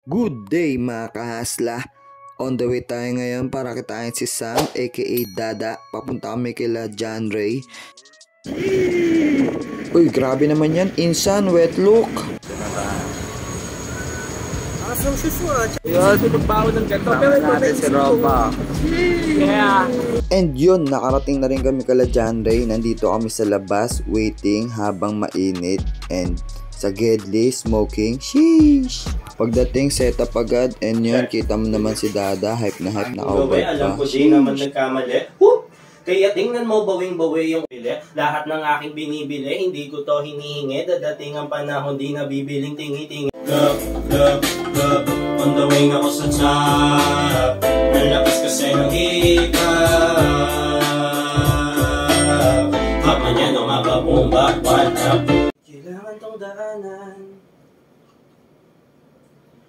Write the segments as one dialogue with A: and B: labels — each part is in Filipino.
A: Good day mga kahasla. On the way tayo ngayon para kitain si Sam aka Dada. Papunta kami kila John Ray. Uy, grabe naman yan. Insan, wet look.
B: Asong suswa. Yun, pinagbaho ng ganito. Pero natin si Roma. Yeah.
A: And yun, nakarating na rin kami kala John Ray. Nandito kami sa labas, waiting habang mainit. And sa Gedli, smoking. Sheesh! Pagdating, set up agad. And yun, kita mo naman si Dada. Hype na over pa.
B: Alam ko di naman nagkamali. Whoop! Kaya tingnan mo bawing-bawi yung bili. Lahat ng aking binibili, hindi ko to hinihingi. Dadating ang panahon, di na bibiling tingi-tingi. Love, on the way ako sa top. Ang lakas kasi ng hikap. Hapa niya nung mapabumba, what up? Kailangan tong daanan.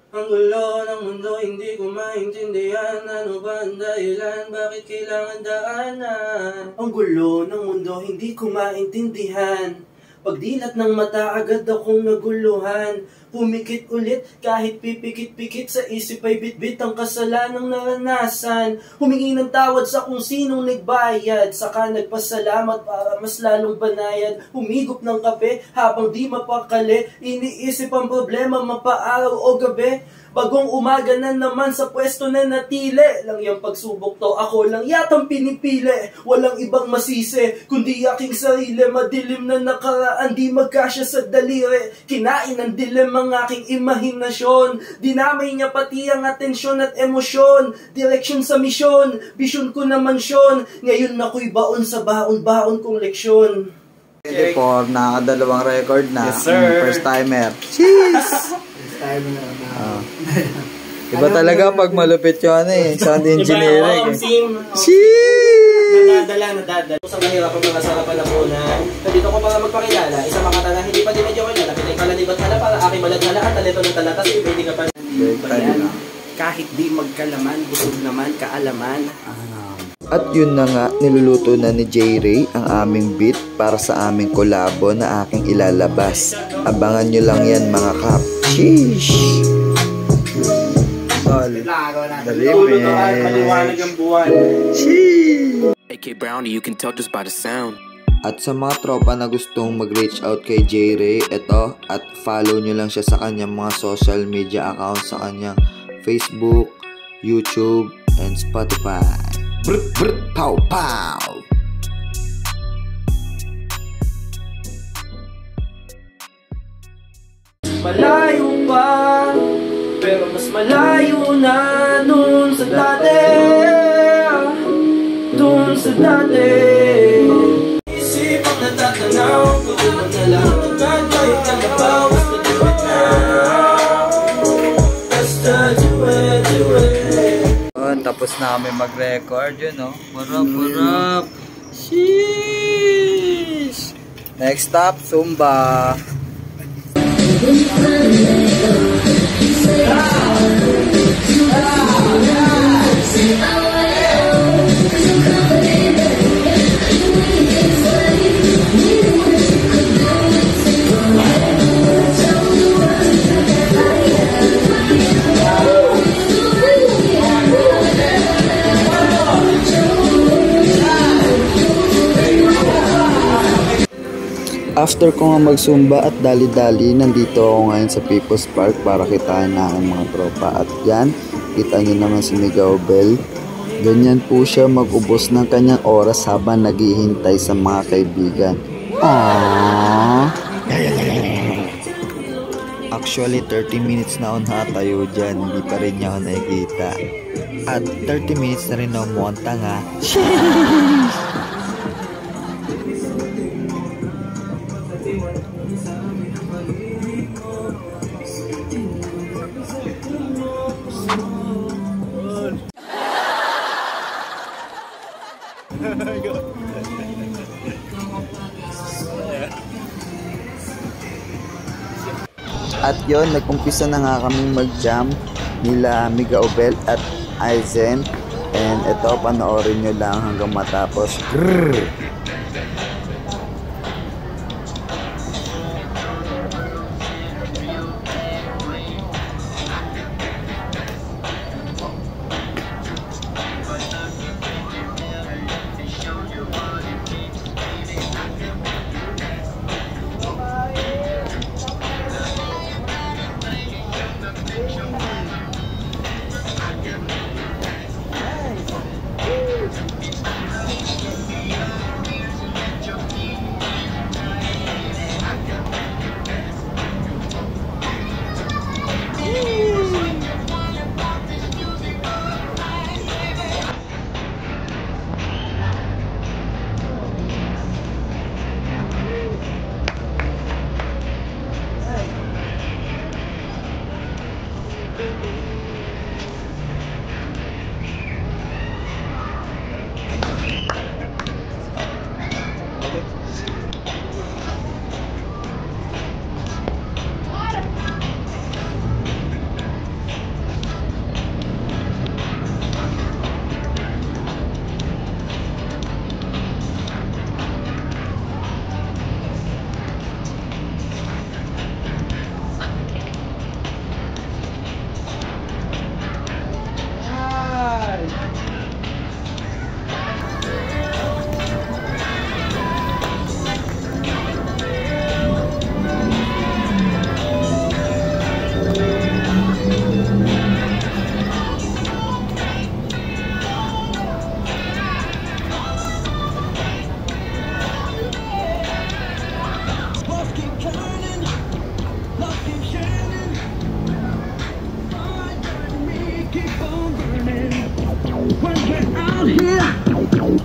B: Ang gulo ng mundo, hindi ko maintindihan. Ano ba ang dahilan? Bakit kailangan daanan? Ang gulo ng mundo, hindi ko maintindihan. Pagdilat ng mata, agad akong naguluhan. Pumikit ulit, kahit pipikit-pikit sa isip ay bitbit ang kasalanang naranasan. Humingi ng tawad sa kung sinong nagbayad, saka nagpasalamat para mas lalong banayad. Humigop ng kape habang di mapakali, iniisip ang problema mapaaraw o gabi. Bagong umaga na naman sa pwesto na natili. Lang yung pagsubok to, ako lang yatang pinipili. Walang ibang masisi, kundi aking sarili. Madilim na nakaraan, di magkasya sa daliri. Kinain ng dilim ang aking imahinasyon. Dinamay niya pati ang atensyon at emosyon. Direksyon sa misyon, bisyon ko na mansyon. Ngayon ako'y baon sa baon-baon kong leksyon.
A: 24, nakakadalawang record na.
B: Yes, sir.
A: First timer. Cheese! Iba talaga pag malupit yun sound engineering.
B: Nadadala. Sa mahirap ang mga sarap na punan. Nandito ko para magpakilala. Isang makatala, hindi pa din medyo kanya. Napitay kalanibat hala para aking maladhala at talento ng talata. Sa iba hindi ka pa. Kahit di magkalaman, busog naman kaalaman.
A: At yun na nga, niluluto na ni J-Ray ang aming beat para sa aming kolabo na aking ilalabas. Abangan nyo lang yan mga kap. Sheesh!
B: Maliwanag ang buwan.
A: Sheesh!
C: AK Brownie, you can tell just by the sound.
A: At sa mga tropa na gustong mag-reach out kay J-Ray, eto, at follow nyo lang siya sa kanyang mga social media accounts sa kanyang Facebook, YouTube, and Spotify. Brr, brr, pow, pow!
B: Malayo pa, pero mas malayo na nun sa dati. Dun sa dati. Isip ang natatanaw, kung na lang agad kahit ka nabawas na do it now. Basta do it.
A: Tapos na kami mag-record yun, no? Marap. Sheesh! Next stop, Zumba. After ko nga mag-zumba at dali-dali, nandito ako ngayon sa People's Park para kitain na ang mga tropa. At yan, kita nyo naman si Miguel Bell. Ganyan po siya mag-ubos ng kanyang oras habang naghihintay sa mga kaibigan. Aww! Actually, 30 minutes na ako nakatayo dyan. Hindi pa rin niya ako nakikita. At 30 minutes na rin ako mukhang tanga. At yon, nag-umpisa na nga kaming mag-jam nila Miguel Bell at Aizen. And ito, panoorin nyo lang hanggang matapos. Grrr!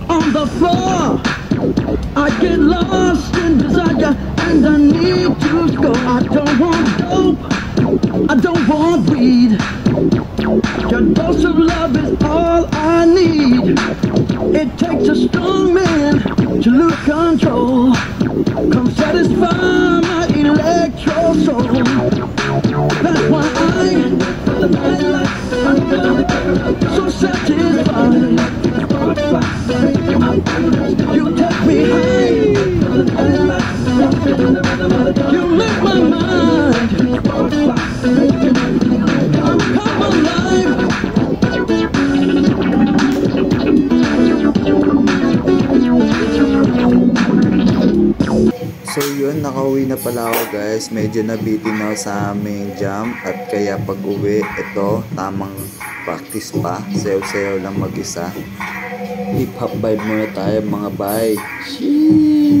D: on the floor. I get lost in desire and I need to go. I don't want dope, I don't want weed. Your dose of love is all I need. It takes a strong man to lose control. Come satisfy my electro soul. That's why I'm so satisfied. You take me high. You make my mind come alive.
A: So yun, nakauwi na pala ako guys. Medyo nabitin ako sa aming jam. At kaya pag uwi, ito, tamang practice pa. Sayaw-sayaw lang mag-isa. Hip-hop vibe muna tayo mga bay. Sheesh!